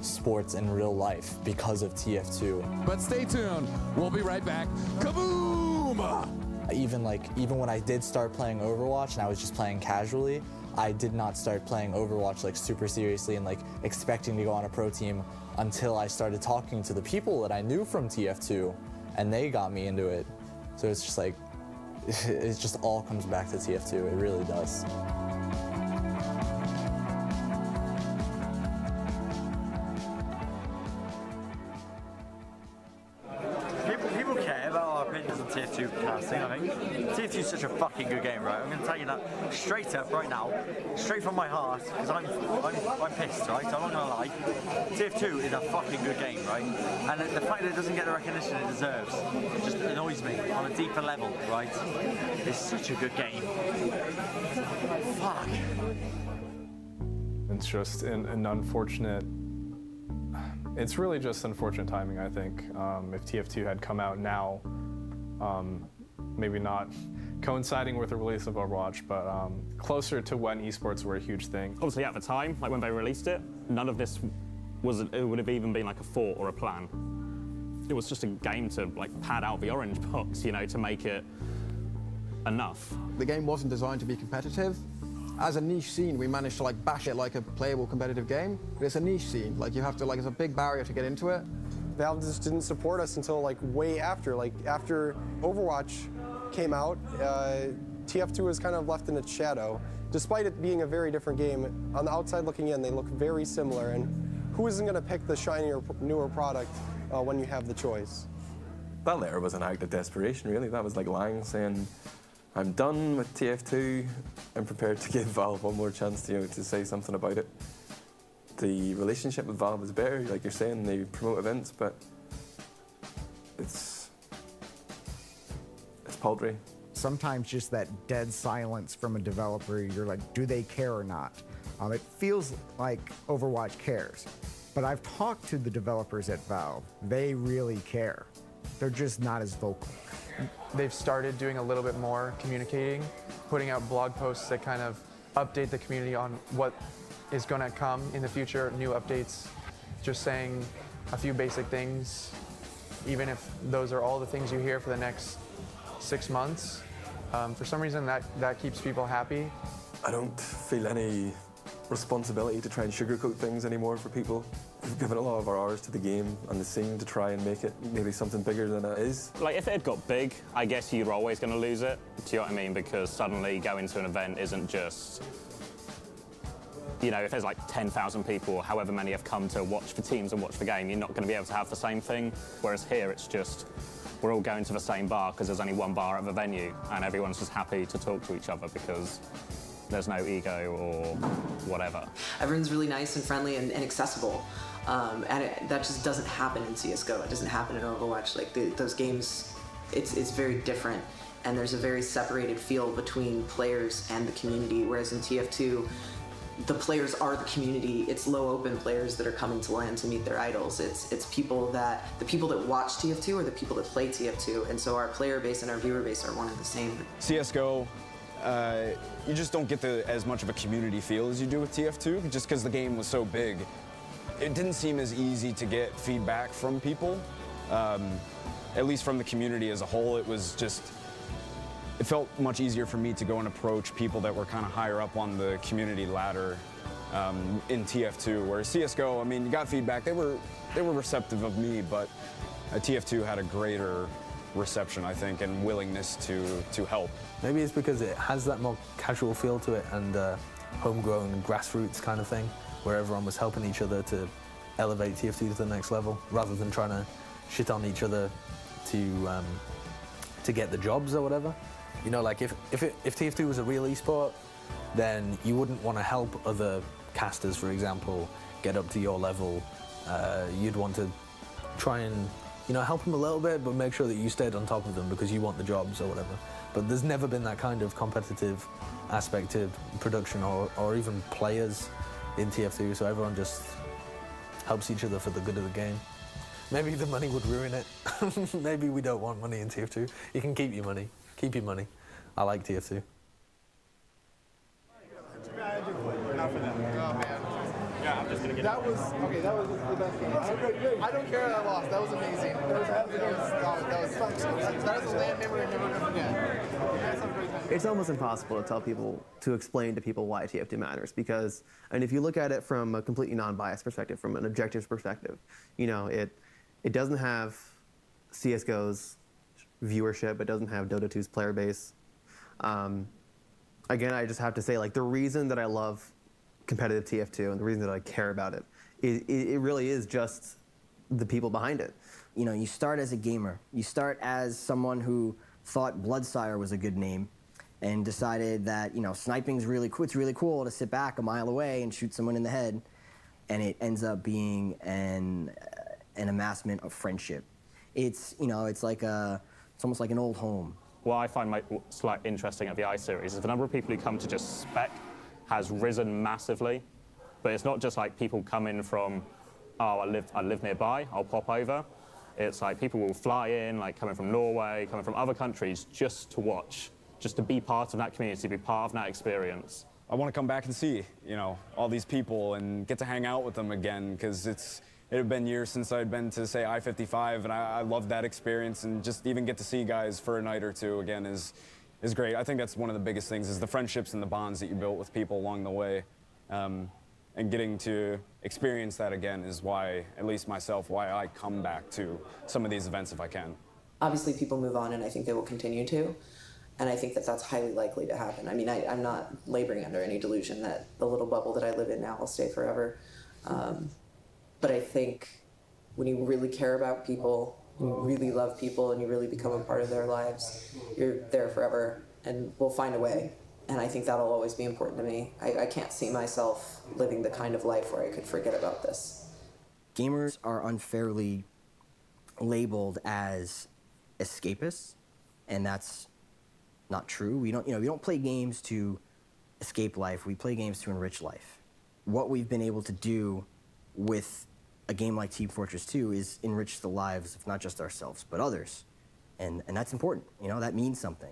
S19: sports in real life because of TF2.
S18: But stay tuned, we'll be right back. Kaboom!
S19: Even when I did start playing Overwatch and I was just playing casually, I did not start playing Overwatch like super seriously and like expecting to go on a pro team until I started talking to the people that I knew from TF2, and they got me into it. So it's just like, it just all comes back to TF2, it really does.
S21: People care about our opinions on TF2 casting, I think. TF2 is such a fucking good game, right? I'm going to tell you that straight up right now, straight from my heart, because I'm pissed, right? I'm not going to lie. TF2 is a fucking good game, right? And the fact that it doesn't get the recognition it deserves just annoys me on a deeper level, right? It's such a good game. Fuck.
S11: It's just an unfortunate... It's really just unfortunate timing, I think. If TF2 had come out now, maybe not coinciding with the release of Overwatch, but closer to when esports were a huge thing.
S12: Obviously at the time, like when they released it, none of this it would have even been like a thought or a plan. It was just a game to like pad out the orange box, you know, to make it enough.
S9: The game wasn't designed to be competitive. As a niche scene, we managed to like bash it like a playable competitive game, but it's a niche scene. Like, you have to, like, it's a big barrier to get into it.
S5: Valve just didn't support us until like way after. Like, after Overwatch came out, TF2 was kind of left in its shadow. Despite it being a very different game, on the outside looking in, they look very similar. And who isn't going to pick the shinier, newer product when you have the choice?
S1: that letter was an act of desperation, really. That was like lying, saying, I'm done with TF2. I'm prepared to give Valve one more chance to, to say something about it. The relationship with Valve is better, like you're saying, they promote events, but it's paltry.
S8: Sometimes just that dead silence from a developer, you're like, do they care or not? It feels like Overwatch cares, but I've talked to the developers at Valve. They really care. They're just not as vocal.
S3: They've started doing a little bit more communicating, putting out blog posts that kind of update the community on what is going to come in the future, new updates, just saying a few basic things, even if those are all the things you hear for the next 6 months. For some reason, that keeps people happy.
S1: I don't feel any responsibility to try and sugarcoat things anymore for people. We've given a lot of our hours to the game and the scene to try and make it maybe something bigger than it is.
S23: Like, if it had got big, I guess you're always going to lose it. Do you know what I mean? Because suddenly going to an event isn't just, you know, if there's like 10,000 people, however many have come to watch for teams and watch the game, you're not going to be able to have the same thing. Whereas here, it's just, we're all going to the same bar because there's only one bar at the venue and everyone's just happy to talk to each other because there's no ego or whatever.
S17: Everyone's really nice and friendly and accessible. That just doesn't happen in CSGO. It doesn't happen in Overwatch. Like those games, it's very different. And there's a very separated feel between players and the community. Whereas in TF2, the players are the community. It's low open players that are coming to LAN to meet their idols. It's people that, the people that watch TF2 are the people that play TF2. And so our player base and our viewer base are one and the same.
S13: CSGO, you just don't get as much of a community feel as you do with TF2, just because the game was so big. It didn't seem as easy to get feedback from people, at least from the community as a whole. It was just, it felt much easier for me to go and approach people that were kind of higher up on the community ladder in TF2, whereas CSGO, I mean, you got feedback. They were receptive of me, but TF2 had a greater reception, I think, and willingness to help.
S2: Maybe it's because it has that more casual feel to it and homegrown grassroots kind of thing, where everyone was helping each other to elevate TF2 to the next level, rather than trying to shit on each other to get the jobs or whatever. You know, like if TF2 was a real esport, then you wouldn't want to help other casters, for example, get up to your level. You'd want to try and, you know, help them a little bit, but make sure that you stayed on top of them because you want the jobs or whatever. But there's never been that kind of competitive aspect to production or even players in TF2, so everyone just helps each other for the good of the game. Maybe the money would ruin it. Maybe we don't want money in TF2. You can keep your money. Keep your money. I like TF2.
S24: Not for them. Oh, man. Yeah, I'm just gonna get that was the best game. I don't care that I lost. That was amazing. That was a land memory I'm never gonna forget.
S25: It's almost impossible to tell people, to explain to people why TF2 matters, because, and if you look at it from a completely non-biased perspective, from an objective perspective, you know, it doesn't have CSGO's viewership, it doesn't have Dota 2's player base. Again, I just have to say, like, the reason that I love competitive TF2 and the reason that I care about it, it really is just the people behind it.
S15: You know, you start as a gamer. You start as someone who thought Bloodsire was a good name and decided that, you know, sniping's really cool. It's really cool to sit back a mile away and shoot someone in the head, and it ends up being an amassment of friendship. It's, you know, it's almost like an old home.
S23: What I find slightly interesting at the I-Series is the number of people who come to just spec has risen massively. But it's not just like people come in from, oh, I live nearby, I'll pop over. It's like people will fly in, like coming from Norway, coming from other countries, just to watch, just to be part of that community, be part of that experience.
S13: I want to come back and see, you know, all these people and get to hang out with them again, because it had been years since I'd been to, say, I-55, and I loved that experience, and just even get to see guys for a night or two again is great. I think that's one of the biggest things, is the friendships and the bonds that you built with people along the way. And getting to experience that again is why, at least myself, why I come back to some of these events if I can.
S17: Obviously, people move on, and I think they will continue to. And I think that that's highly likely to happen. I mean, I'm not laboring under any delusion that the little bubble that I live in now will stay forever. But I think when you really care about people you really love people and you really become a part of their lives, you're there forever, and we'll find a way. And I think that'll always be important to me. I can't see myself living the kind of life where I could forget about this.
S15: Gamers are unfairly labeled as escapists, and that's not true. We don't play games to escape life. We play games to enrich life. What we've been able to do with a game like Team Fortress 2 is enrich the lives of not just ourselves, but others. And that's important. That means something.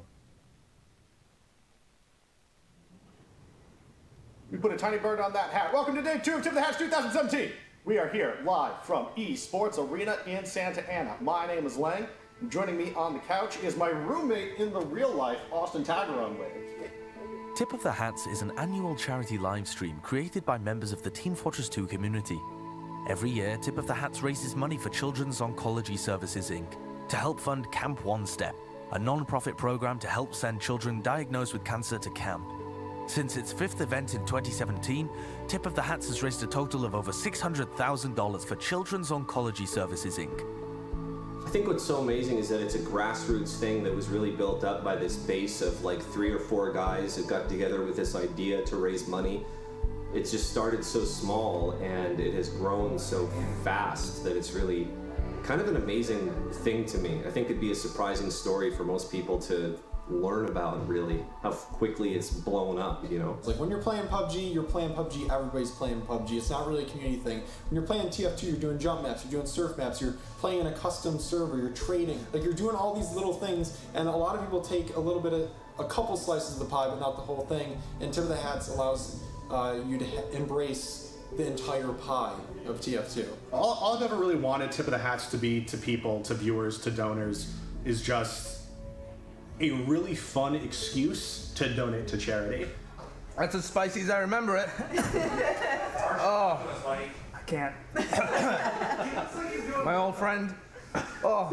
S7: We put a tiny bird on that hat. Welcome to day 2 of Tip of the Hats 2017. We are here live from eSports Arena in Santa Ana. My name is Lang. And joining me on the couch is my roommate in the real life, Austin Taggeron.
S10: Tip of the Hats is an annual charity live stream created by members of the Team Fortress 2 community. Every year, Tip of the Hats raises money for Children's Oncology Services, Inc. to help fund Camp One Step, a non-profit program to help send children diagnosed with cancer to camp. Since its 5th event in 2017, Tip of the Hats has raised a total of over $600,000 for Children's Oncology Services, Inc.
S14: I think what's so amazing is that it's a grassroots thing that was really built up by this base of like 3 or 4 guys who got together with this idea to raise money. It's just started so small and it has grown so fast that it's really kind of an amazing thing to me. I think it'd be a surprising story for most people to learn about, really, how quickly it's blown up,
S20: It's like when you're playing PUBG, everybody's playing PUBG. It's not really a community thing. When you're playing TF2, you're doing jump maps, you're doing surf maps, you're playing in a custom server, you're trading. Like, you're doing all these little things, and a lot of people take a couple slices of the pie, but not the whole thing, and Tip of the Hats allows you to embrace the entire pie of TF2.
S7: All I've ever really wanted Tip of the Hats to be to people, to viewers, to donors, is just a really fun excuse to donate to charity.
S2: That's as spicy as I remember it. Oh, I can't. My old friend. Oh,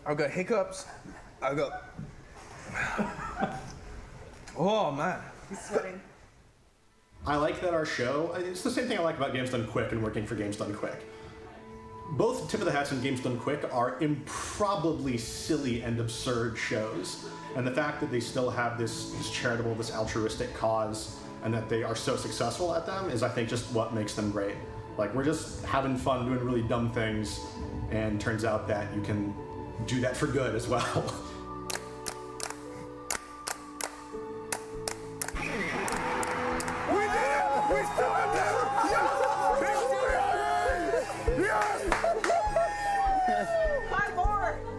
S2: I've got hiccups. I've got. Oh man.
S22: He's sweating.
S7: I like that our show, it's the same thing I like about Games Done Quick and working for Games Done Quick. Both Tip of the Hats and Games Done Quick are improbably silly and absurd shows. And the fact that they still have this charitable, this altruistic cause, and that they are so successful at them is, I think, just what makes them great. Like, we're just having fun doing really dumb things, and turns out that you can do that for good as well.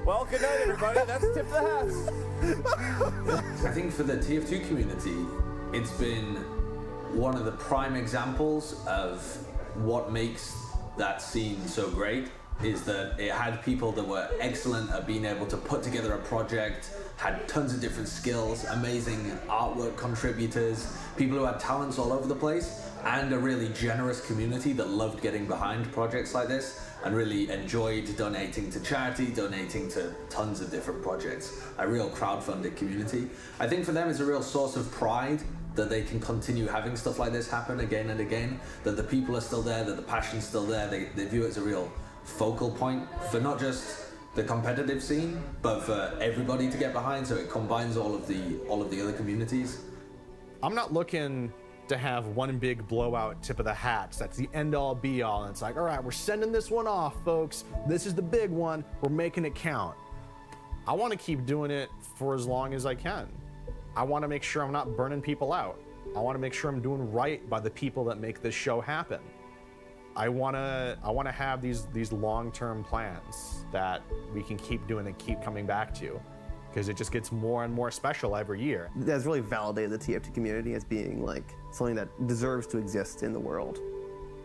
S26: Well, good night, everybody. That's Tip of the Hats.
S27: I think for the TF2 community, it's been one of the prime examples of what makes that scene so great, is that it had people that were excellent at being able to put together a project, had tons of different skills, amazing artwork contributors, people who had talents all over the place, and a really generous community that loved getting behind projects like this and really enjoyed donating to charity, donating to tons of different projects. A real crowdfunded community. I think for them it's a real source of pride that they can continue having stuff like this happen again and again, that the people are still there, that the passion's still there. They view it as a real focal point for not just the competitive scene, but for everybody to get behind, so it combines all of the other communities.
S28: I'm not looking to have one big blowout Tip of the Hats. That's the end all be all. And it's like, all right, we're sending this one off, folks. This is the big one. We're making it count. I want to keep doing it for as long as I can. I want to make sure I'm not burning people out. I want to make sure I'm doing right by the people that make this show happen. I want to have these long-term plans that we can keep doing and keep coming back to, because it just gets more and more special every year.
S25: That's really validated the TF2 community as being like something that deserves to exist in the world.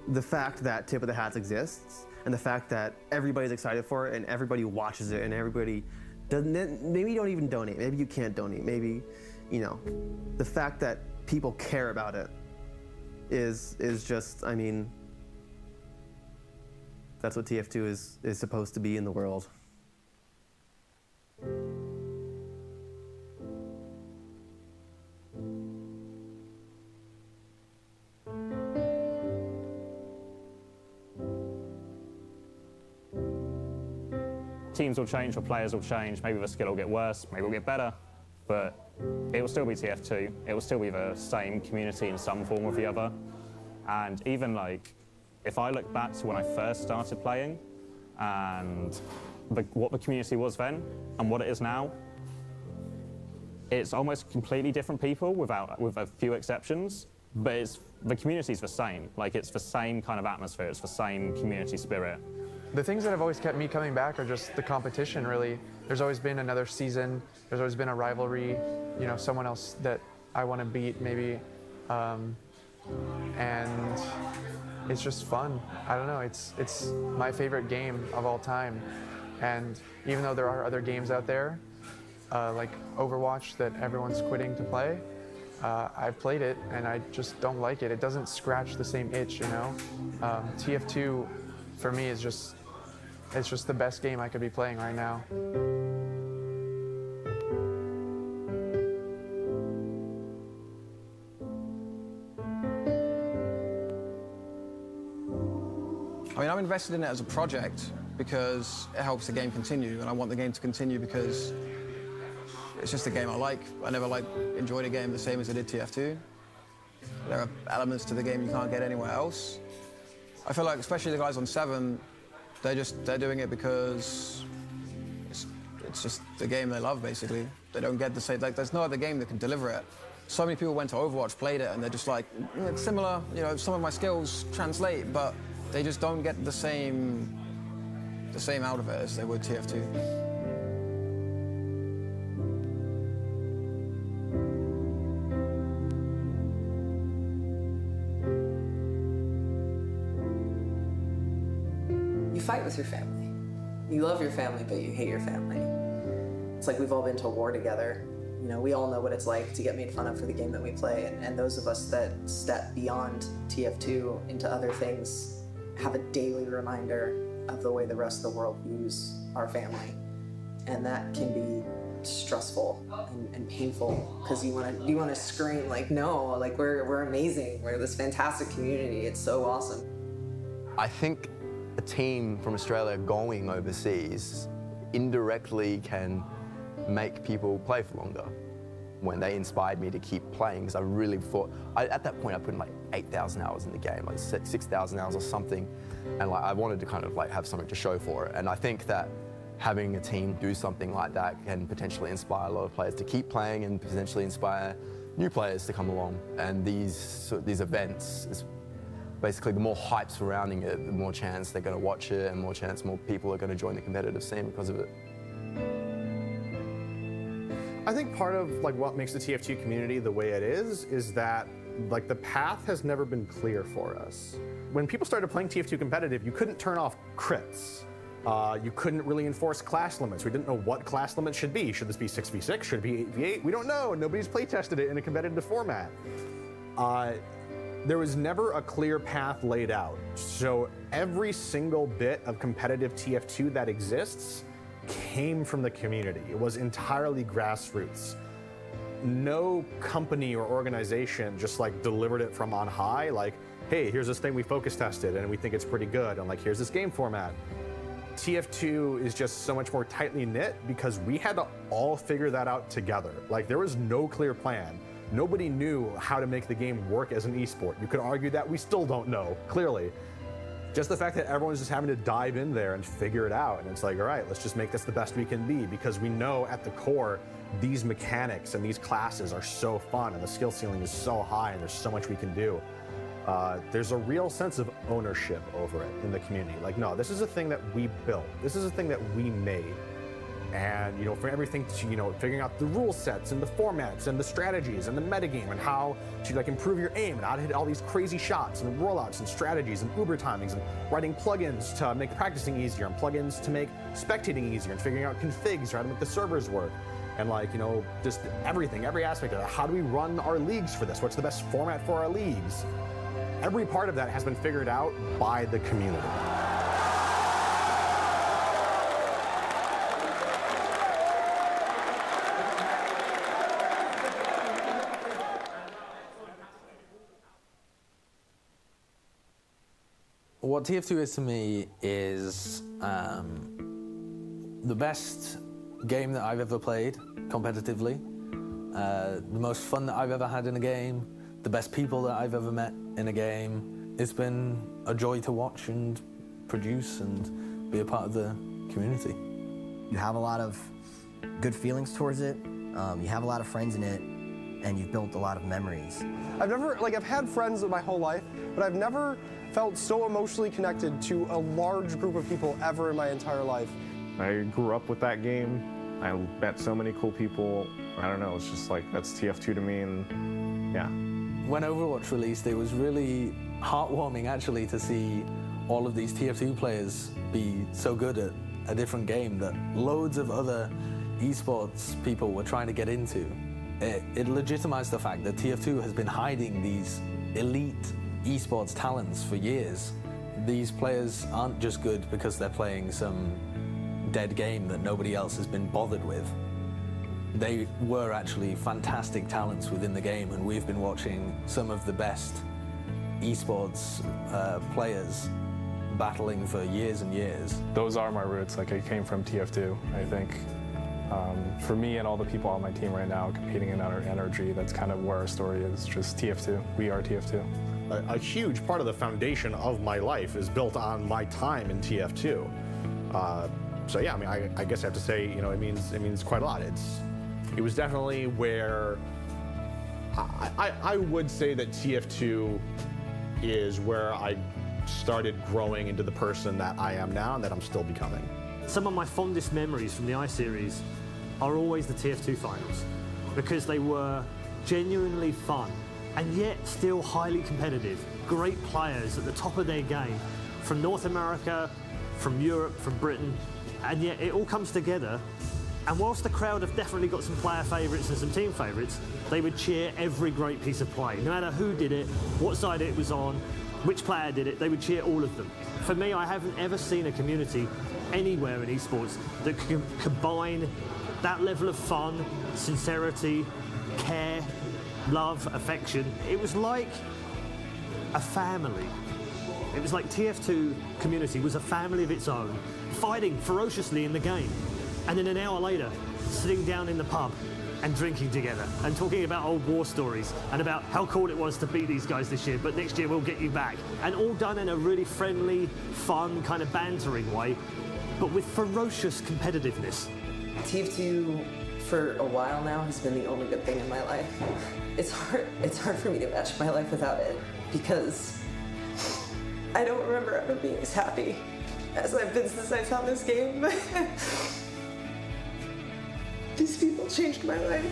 S25: The fact that Tip of the Hats exists, and the fact that everybody's excited for it, and everybody watches it, and everybody doesn't, maybe you don't even donate, maybe you can't donate, maybe, the fact that people care about it is just, I mean, that's what TF2 is supposed to be in the world.
S23: teams will change, or players will change, maybe the skill will get worse, maybe it'll get better, but it will still be TF2. It will still be the same community in some form or the other. And even like, if I look back to when I first started playing and what the community was then and what it is now, it's almost completely different people with a few exceptions, but the community's the same. Like, it's the same kind of atmosphere, it's the same community spirit.
S3: The things that have always kept me coming back are just the competition, really. There's always been another season, there's always been a rivalry, you know, someone else that I want to beat, maybe. And it's just fun. I don't know, it's my favorite game of all time. And even though there are other games out there, like Overwatch that everyone's quitting to play, I've played it and I just don't like it. It doesn't scratch the same itch, you know? TF2 for me is just, it's just the best game I could be playing right now.
S9: I mean, I'm invested in it as a project because it helps the game continue, and I want the game to continue because it's just a game I like. I never enjoyed a game the same as I did TF2. There are elements to the game you can't get anywhere else. I feel like, especially the guys on 7, they're doing it because it's just the game they love, basically. They don't get the same, like, there's no other game that can deliver it. So many people went to Overwatch, played it, and they're just like, it's similar, you know, some of my skills translate, but they just don't get the same out of it as they would TF2.
S17: You fight with your family. You love your family, but you hate your family. It's like we've all been to war together. You know, we all know what it's like to get made fun of for the game that we play, and those of us that step beyond TF2 into other things have a daily reminder of the way the rest of the world views our family. And that can be stressful and painful, because you want to scream like, no, like we're amazing, we're this fantastic community, it's so awesome.
S4: I think a team from Australia going overseas indirectly can make people play for longer. When they inspired me to keep playing, because I really thought, at that point I put in like 8,000 hours in the game, like 6,000 hours or something, and like I wanted to kind of like have something to show for it. And I think that having a team do something like that can potentially inspire a lot of players to keep playing and potentially inspire new players to come along. And these events, is basically the more hype surrounding it, the more chance they're going to watch it, and more people are going to join the competitive scene because of it.
S28: I think part of like what makes the TF2 community the way it is that like the path has never been clear for us. When people started playing TF2 competitive, you couldn't turn off crits. You couldn't really enforce class limits. We didn't know what class limits should be. Should this be 6v6? Should it be 8v8? We don't know. Nobody's play tested it in a competitive format. There was never a clear path laid out. So every single bit of competitive TF2 that exists came from the community. It was entirely grassroots. No company or organization just like delivered it from on high, like, hey, here's this thing we focus tested and we think it's pretty good, and like, here's this game format. TF2 is just so much more tightly knit because we had to all figure that out together. Like, there was no clear plan. Nobody knew how to make the game work as an esport. You could argue that we still don't know, clearly. Just the fact that everyone's just having to dive in there and figure it out. And it's like, all right, let's just make this the best we can be, because we know at the core, these mechanics and these classes are so fun and the skill ceiling is so high and there's so much we can do. There's a real sense of ownership over it in the community. Like, no, this is a thing that we built. This is a thing that we made. And, you know, from everything to, you know, figuring out the rule sets and the formats and the strategies and the metagame and how to, like, improve your aim and how to hit all these crazy shots and rollouts and strategies and uber timings, and writing plugins to make practicing easier and plugins to make spectating easier, and figuring out configs for how to make the servers work. And, like, you know, just everything, every aspect of it. How do we run our leagues for this? What's the best format for our leagues? Every part of that has been figured out by the community.
S2: What TF2 is to me is the best game that I've ever played competitively, the most fun that I've ever had in a game, the best people that I've ever met in a game. It's been a joy to watch and produce and be a part of the community.
S15: You have a lot of good feelings towards it, you have a lot of friends in it, and you've built a lot of memories.
S5: I've had friends my whole life, but I've never felt so emotionally connected to a large group of people ever in my entire life.
S6: I grew up with that game. I met so many cool people. I don't know, it's just like, that's TF2 to me, and yeah.
S2: When Overwatch released, it was really heartwarming actually to see all of these TF2 players be so good at a different game that loads of other eSports people were trying to get into. It legitimized the fact that TF2 has been hiding these elite eSports talents for years. These players aren't just good because they're playing some dead game that nobody else has been bothered with. They were actually fantastic talents within the game, and we've been watching some of the best eSports players battling for years and years.
S6: Those are my roots. Like, I came from TF2, I think. For me and all the people on my team right now competing in our energy, that's kind of where our story is, just TF2. We are TF2.
S28: A huge part of the foundation of my life is built on my time in TF2. So yeah, I mean, I guess I have to say, you know, it means quite a lot. It was definitely where I would say that TF2 is where I started growing into the person that I am now and that I'm still becoming.
S11: Some of my fondest memories from the I-Series are always the TF2 finals, because they were genuinely fun and yet still highly competitive. Great players at the top of their game from North America, from Europe, from Britain, and yet it all comes together. And whilst the crowd have definitely got some player favourites and some team favourites, they would cheer every great piece of play. No matter who did it, what side it was on, which player did it, they would cheer all of them. For me, I haven't ever seen a community anywhere in esports that can combine that level of fun, sincerity, care, love, affection. It was like a family. It was like TF2 community was a family of its own, fighting ferociously in the game. And then an hour later, sitting down in the pub and drinking together and talking about old war stories and about how cool it was to beat these guys this year, but next year we'll get you back. And all done in a really friendly, fun, kind of bantering way, but with ferocious competitiveness.
S17: TF2 for a while now has been the only good thing in my life. It's hard for me to imagine my life without it, because I don't remember ever being as happy as I've been since I found this game. These people changed my life.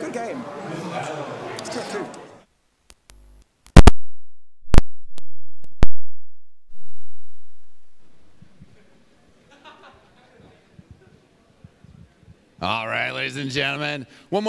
S1: Good game. It's TF2.
S8: All right, ladies and gentlemen, one more.